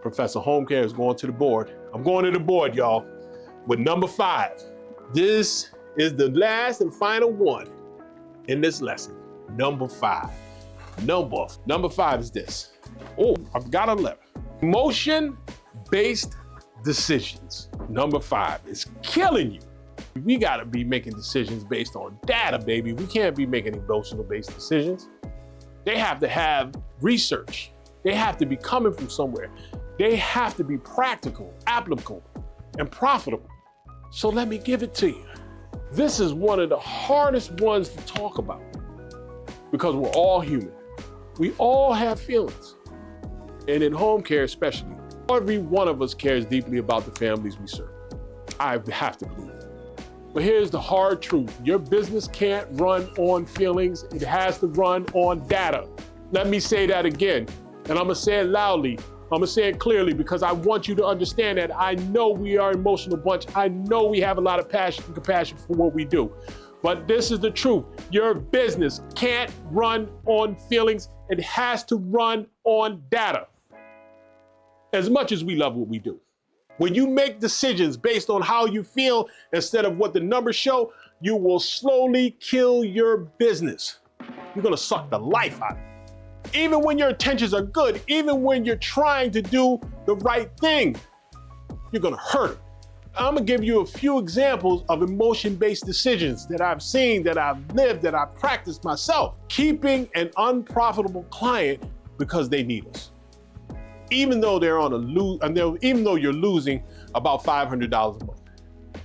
Speaker 1: Professor Homecare is going to the board. I'm going to the board, y'all, with number 5. This is the last and final one in this lesson. Number 5. Number 5 is this. Oh, I've got 11. Emotion-based decisions. Number 5 is killing you. We gotta be making decisions based on data, baby. We can't be making emotional-based decisions. They have to have research. They have to be coming from somewhere. They have to be practical, applicable, and profitable. So let me give it to you. This is one of the hardest ones to talk about because we're all human. We all have feelings. And in home care especially, every one of us cares deeply about the families we serve. I have to believe that. But here's the hard truth. Your business can't run on feelings. It has to run on data. Let me say that again. And I'm gonna say it loudly. I'm gonna say it clearly because I want you to understand that I know we are an emotional bunch. I know we have a lot of passion and compassion for what we do. But this is the truth. Your business can't run on feelings. It has to run on data. As much as we love what we do. When you make decisions based on how you feel instead of what the numbers show, you will slowly kill your business. You're gonna suck the life out of it. Even when your intentions are good, even when you're trying to do the right thing, you're gonna hurt it. I'm gonna give you a few examples of emotion-based decisions that I've seen, that I've lived, that I've practiced myself. Keeping an unprofitable client because they need us. Even though they're on even though you're losing about $500 a month.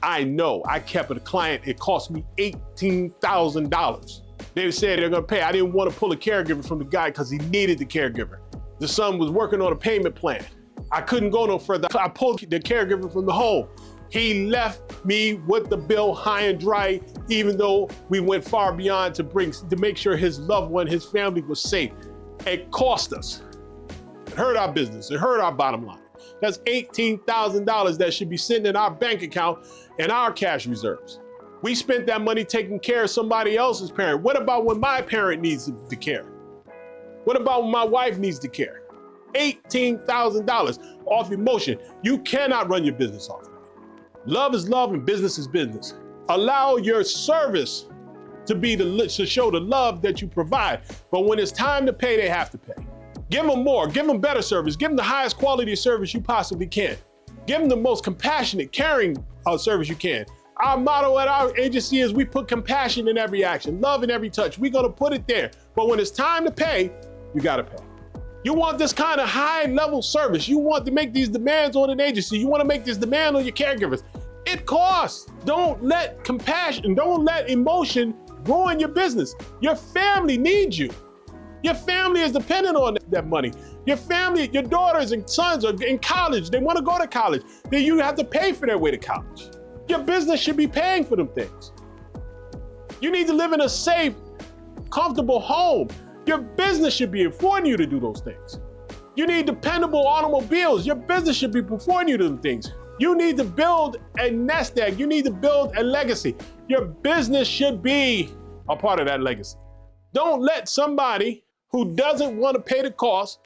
Speaker 1: I know. I kept a client. It cost me $18,000. They said they're gonna pay. I didn't want to pull a caregiver from the guy because he needed the caregiver. The son was working on a payment plan. I couldn't go no further. I pulled the caregiver from the home. He left me with the bill high and dry, even though we went far beyond to make sure his loved one, his family was safe. It cost us. It hurt our business. It hurt our bottom line. That's $18,000 that should be sitting in our bank account and our cash reserves. We spent that money taking care of somebody else's parent. What about when my parent needs the care? What about when my wife needs the care? $18,000 off emotion. You cannot run your business off of that. Love is love and business is business. Allow your service to show the love that you provide. But when it's time to pay, they have to pay. Give them more, give them better service, give them the highest quality of service you possibly can. Give them the most compassionate, caring service you can. Our motto at our agency is we put compassion in every action, love in every touch. We're gonna put it there. But when it's time to pay, you gotta pay. You want this kind of high level service. You want to make these demands on an agency. You want to make this demand on your caregivers. It costs. Don't let compassion, don't let emotion ruin your business. Your family needs you. Your family is dependent on that money. Your family, your daughters and sons are in college. They want to go to college. Then you have to pay for their way to college. Your business should be paying for them things. You need to live in a safe, comfortable home. Your business should be affording you to do those things. You need dependable automobiles. Your business should be affording you to them things. You need to build a nest egg. You need to build a legacy. Your business should be a part of that legacy. Don't let somebody who doesn't want to pay the cost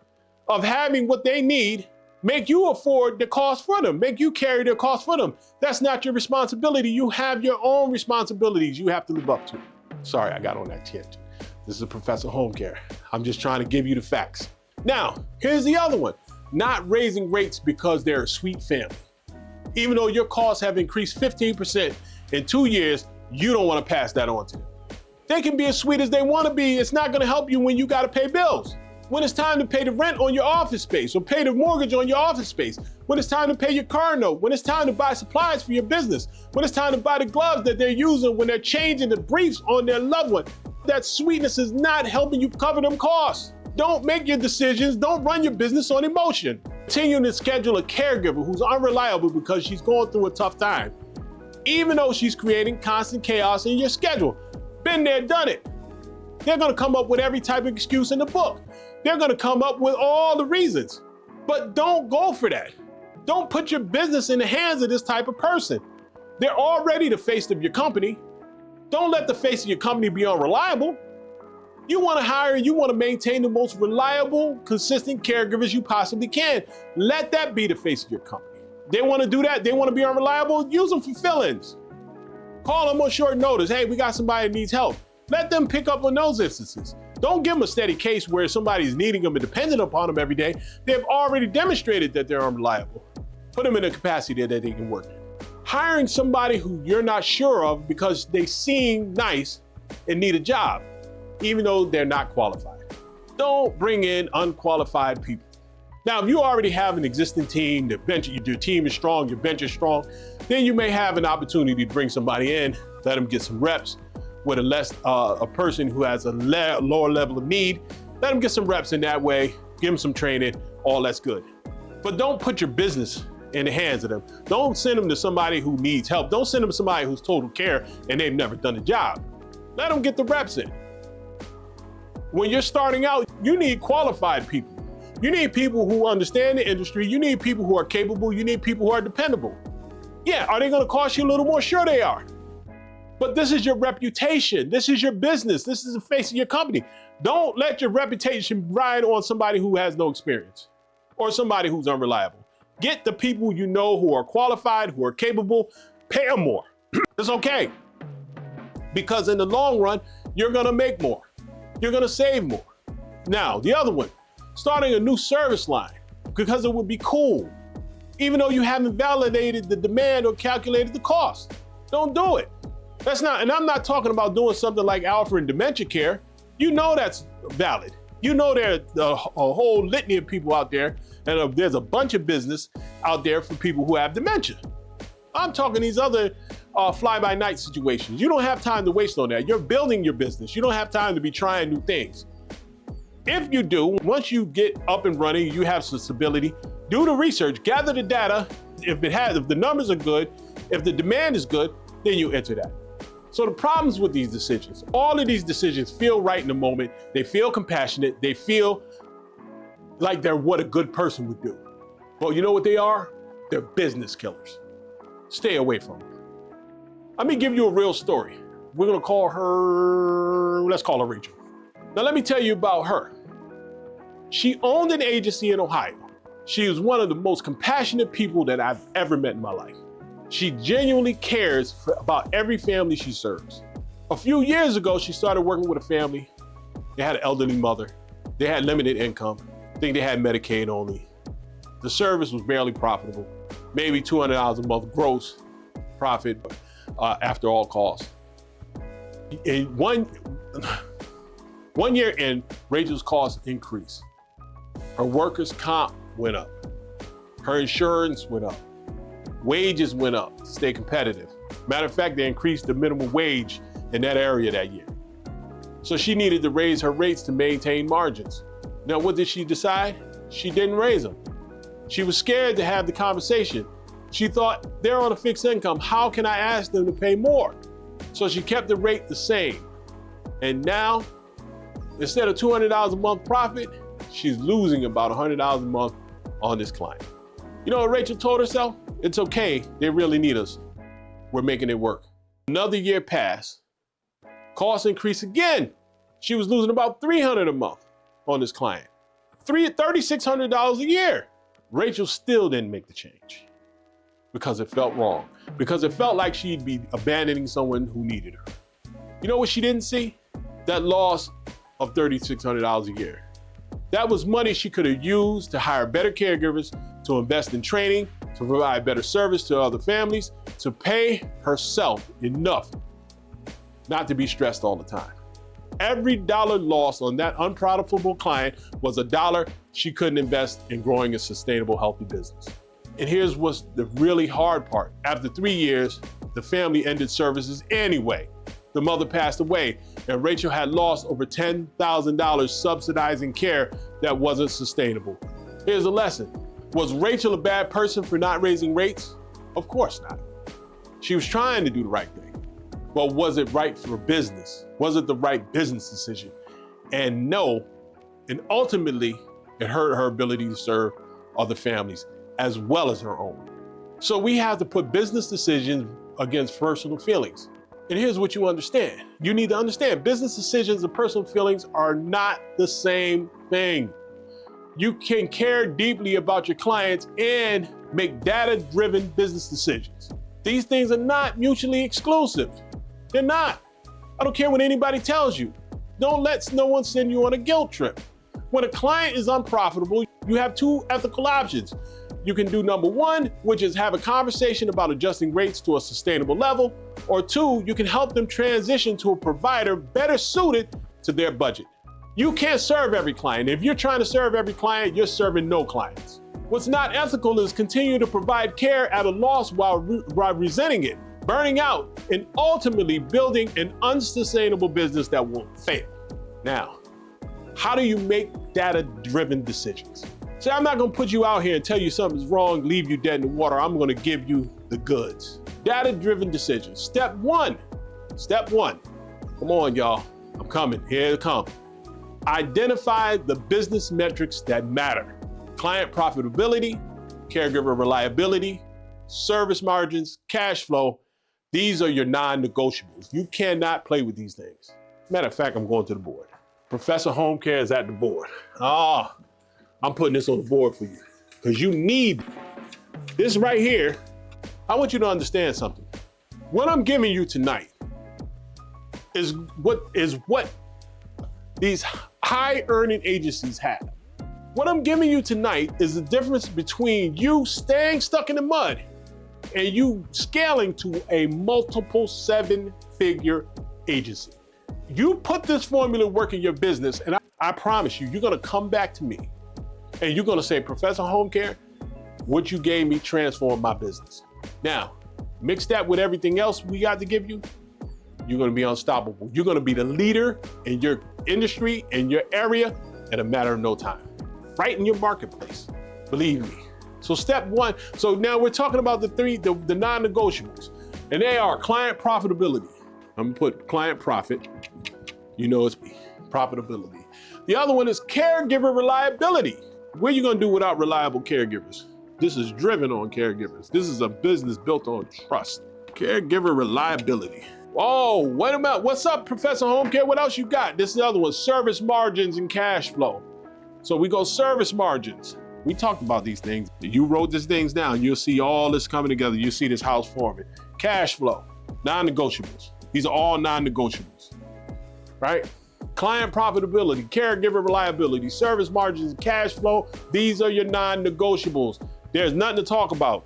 Speaker 1: of having what they need make you afford the cost for them, make you carry the cost for them. That's not your responsibility. You have your own responsibilities you have to live up to. Sorry, I got on that tangent. This is Professor Homecare. I'm just trying to give you the facts. Now, here's the other one. Not raising rates because they're a sweet family. Even though your costs have increased 15% in 2 years, you don't want to pass that on to them. They can be as sweet as they want to be. It's not going to help you when you got to pay bills. When it's time to pay the rent on your office space or pay the mortgage on your office space. When it's time to pay your car note. When it's time to buy supplies for your business. When it's time to buy the gloves that they're using when they're changing the briefs on their loved one. That sweetness is not helping you cover them costs. Don't make your decisions. Don't run your business on emotion. Continuing to schedule a caregiver who's unreliable because she's going through a tough time, even though she's creating constant chaos in your schedule. Been there, done it. They're gonna come up with every type of excuse in the book. They're gonna come up with all the reasons. But don't go for that. Don't put your business in the hands of this type of person. They're already the face of your company. Don't let the face of your company be unreliable. You want to hire, you want to maintain the most reliable, consistent caregivers you possibly can. Let that be the face of your company. They want to do that, they want to be unreliable, use them for fill-ins. Call them on short notice. Hey, we got somebody that needs help. Let them pick up on those instances. Don't give them a steady case where somebody's needing them and dependent upon them every day. They've already demonstrated that they're unreliable. Put them in a capacity that they can work in. Hiring somebody who you're not sure of because they seem nice and need a job, even though they're not qualified. Don't bring in unqualified people. Now, if you already have an existing team, your team is strong, your bench is strong, then you may have an opportunity to bring somebody in, let them get some reps with a person who has a lower level of need. Let them get some reps in that way, give them some training, all that's good. But don't put your business in the hands of them. Don't send them to somebody who needs help. Don't send them to somebody who's total care and they've never done a job. Let them get the reps in. When you're starting out, you need qualified people. You need people who understand the industry. You need people who are capable. You need people who are dependable. Yeah, are they gonna cost you a little more? Sure they are. But this is your reputation. This is your business. This is the face of your company. Don't let your reputation ride on somebody who has no experience or somebody who's unreliable. Get the people you know who are qualified, who are capable, pay them more. It's okay. Because in the long run, you're gonna make more. You're gonna save more. Now, the other one, starting a new service line because it would be cool, even though you haven't validated the demand or calculated the cost. Don't do it. That's not, and I'm not talking about doing something like Alpha and Dementia Care. You know that's valid. You know there's a whole litany of people out there, and there's a bunch of business out there for people who have dementia. I'm talking these other fly-by-night situations. You don't have time to waste on that. You're building your business. You don't have time to be trying new things. If you do, once you get up and running, you have some stability, do the research, gather the data. If the numbers are good, if the demand is good, then you enter that. So the problems with these decisions, all of these decisions feel right in the moment. They feel compassionate. They feel like they're what a good person would do. Well, you know what they are? They're business killers. Stay away from them. Let me give you a real story. We're gonna call her, let's call her Rachel. Now let me tell you about her. She owned an agency in Ohio. She is one of the most compassionate people that I've ever met in my life. She genuinely cares about every family she serves. A few years ago, she started working with a family. They had an elderly mother. They had limited income. I think they had Medicaid only. The service was barely profitable, maybe $200 a month gross profit after all costs. In one year in, Rachel's costs increased. Her workers' comp went up. Her insurance went up. Wages went up to stay competitive. Matter of fact, they increased the minimum wage in that area that year. So she needed to raise her rates to maintain margins. Now, what did she decide? She didn't raise them. She was scared to have the conversation. She thought, they're on a fixed income. How can I ask them to pay more? So she kept the rate the same. And now, instead of $200 a month profit, she's losing about $100 a month on this client. You know what Rachel told herself? It's okay, they really need us. We're making it work. Another year passed, costs increased again. She was losing about $300 a month on this client. $3,600 a year. Rachel still didn't make the change because it felt wrong, because it felt like she'd be abandoning someone who needed her. You know what she didn't see? That loss of $3,600 a year. That was money she could have used to hire better caregivers, to invest in training, to provide better service to other families, to pay herself enough not to be stressed all the time. Every dollar lost on that unprofitable client was a dollar she couldn't invest in growing a sustainable, healthy business. And here's what's the really hard part. After 3 years, the family ended services anyway. The mother passed away, and Rachel had lost over $10,000 subsidizing care that wasn't sustainable. Here's a lesson. Was Rachel a bad person for not raising rates? Of course not. She was trying to do the right thing. But was it right for business? Was it the right business decision? And no, and ultimately, it hurt her ability to serve other families as well as her own. So we have to put business decisions against personal feelings. And here's what you understand. You need to understand business decisions and personal feelings are not the same thing. You can care deeply about your clients and make data-driven business decisions. These things are not mutually exclusive. They're not. I don't care what anybody tells you. Don't let no one send you on a guilt trip. When a client is unprofitable, you have two ethical options. You can do number one, which is have a conversation about adjusting rates to a sustainable level, or two, you can help them transition to a provider better suited to their budget. You can't serve every client. If you're trying to serve every client, you're serving no clients. What's not ethical is continue to provide care at a loss while resenting it, burning out, and ultimately building an unsustainable business that will fail. Now, how do you make data-driven decisions? See, I'm not gonna put you out here and tell you something's wrong, leave you dead in the water. I'm gonna give you the goods. Data-driven decisions. Step one. Come on, y'all. I'm coming. Here it comes. Identify the business metrics that matter. Client profitability, caregiver reliability, service margins, cash flow. These are your non-negotiables. You cannot play with these things. Matter of fact, I'm going to the board. Professor Home Care is at the board. I'm putting this on the board for you because you need this right here. I want you to understand something. What I'm giving you tonight is what these high earning agencies have. What I'm giving you tonight is the difference between you staying stuck in the mud and you scaling to a multiple 7-figure agency. You put this formula to work in your business, and I promise you, you're gonna come back to me and you're gonna say, Professor Home Care, what you gave me transformed my business. Now, Mix that with everything else we got to give you, you're gonna be unstoppable. You're gonna be the leader in your industry, in your area, in a matter of no time. Right in your marketplace, believe me. So step one, so now we're talking about the non-negotiables, and they are client profitability. I'm gonna put client profit, you know it's profitability. The other one is caregiver reliability. What are you gonna do without reliable caregivers? This is driven on caregivers. This is a business built on trust. Caregiver reliability. Oh, what's up, Professor Home Care? What else you got? This is the other one, service margins and cash flow. So we go service margins. We talked about these things. You wrote these things down. You'll see all this coming together. You'll see this house forming. Cash flow, non-negotiables. These are all non-negotiables, right? Client profitability, caregiver reliability, service margins, and cash flow. These are your non-negotiables. There's nothing to talk about.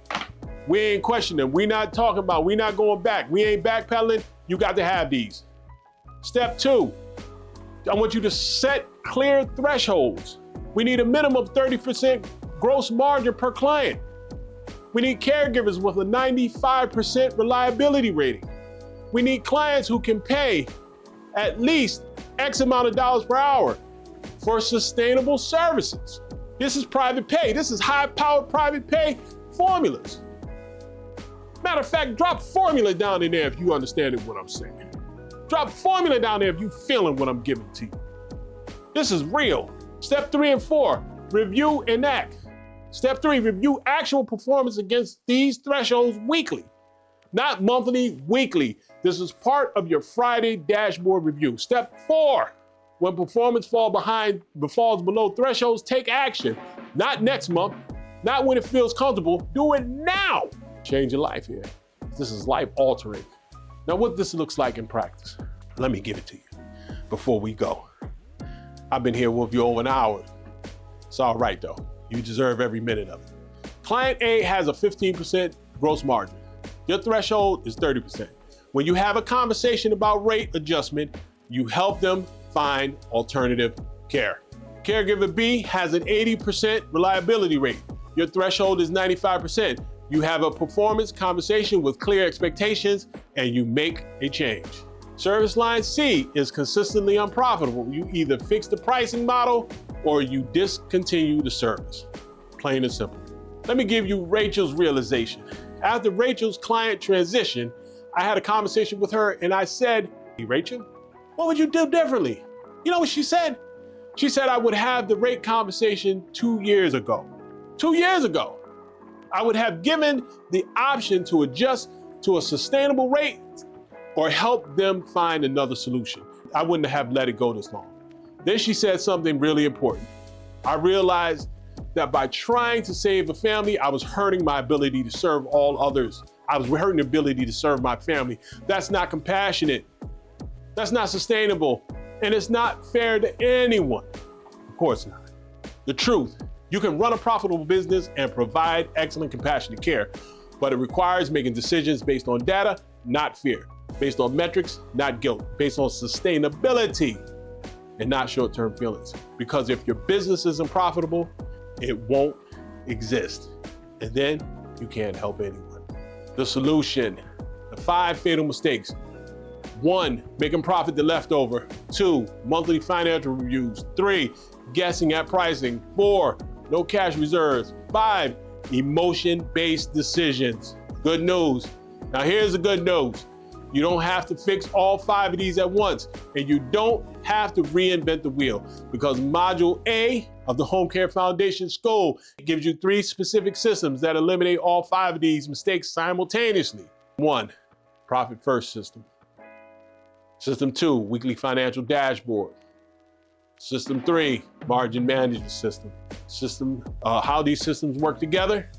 Speaker 1: We ain't questioning. We not talking about. We not going back. We ain't backpedaling. You got to have these. Step two, I want you to set clear thresholds. We need a minimum of 30% gross margin per client. We need caregivers with a 95% reliability rating. We need clients who can pay at least X amount of dollars per hour for sustainable services. This is private pay. This is high-powered private pay formulas. Matter of fact, drop formula down in there if you understand what I'm saying. Drop formula down there if you feeling what I'm giving to you. This is real. Step 3 and 4, review and act. Step 3, review actual performance against these thresholds weekly, not monthly, weekly. This is part of your Friday dashboard review. Step 4, when performance falls below thresholds, take action. Not next month, not when it feels comfortable, do it now. Change your life here. This is life altering. Now what this looks like in practice, let me give it to you before we go. I've been here with you over an hour. It's all right though. You deserve every minute of it. Client A has a 15% gross margin. Your threshold is 30%. When you have a conversation about rate adjustment, you help them find alternative care. Caregiver B has an 80% reliability rate. Your threshold is 95%. You have a performance conversation with clear expectations and you make a change. Service line C is consistently unprofitable. You either fix the pricing model or you discontinue the service. Plain and simple. Let me give you Rachel's realization. After Rachel's client transition, I had a conversation with her and I said, "Hey, Rachel, what would you do differently?" You know what she said? She said, "I would have the rate conversation 2 years ago." 2 years ago. I would have given the option to adjust to a sustainable rate or help them find another solution. I wouldn't have let it go this long. Then she said something really important. I realized that by trying to save a family, I was hurting my ability to serve all others. I was hurting the ability to serve my family. That's not compassionate. That's not sustainable. And it's not fair to anyone. Of course not. The truth, you can run a profitable business and provide excellent compassionate care, but it requires making decisions based on data, not fear, based on metrics, not guilt, based on sustainability and not short-term feelings. Because if your business isn't profitable, it won't exist. And then you can't help anyone. The solution, the 5 fatal mistakes. 1, making profit the leftover. 2, monthly financial reviews. 3, guessing at pricing. 4, no cash reserves. 5, emotion-based decisions. Good news. Now here's the good news. You don't have to fix all 5 of these at once, and you don't have to reinvent the wheel, because Module A of the Home Care Foundation School gives you 3 specific systems that eliminate all 5 of these mistakes simultaneously. 1, Profit First system. System 2, Weekly Financial Dashboard. System 3, Margin Management System. How these systems work together,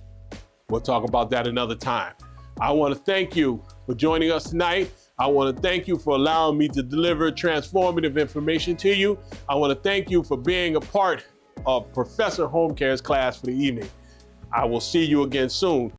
Speaker 1: we'll talk about that another time. I want to thank you for joining us tonight. I want to thank you for allowing me to deliver transformative information to you. I want to thank you for being a part of Professor Home Care's class for the evening. I will see you again soon.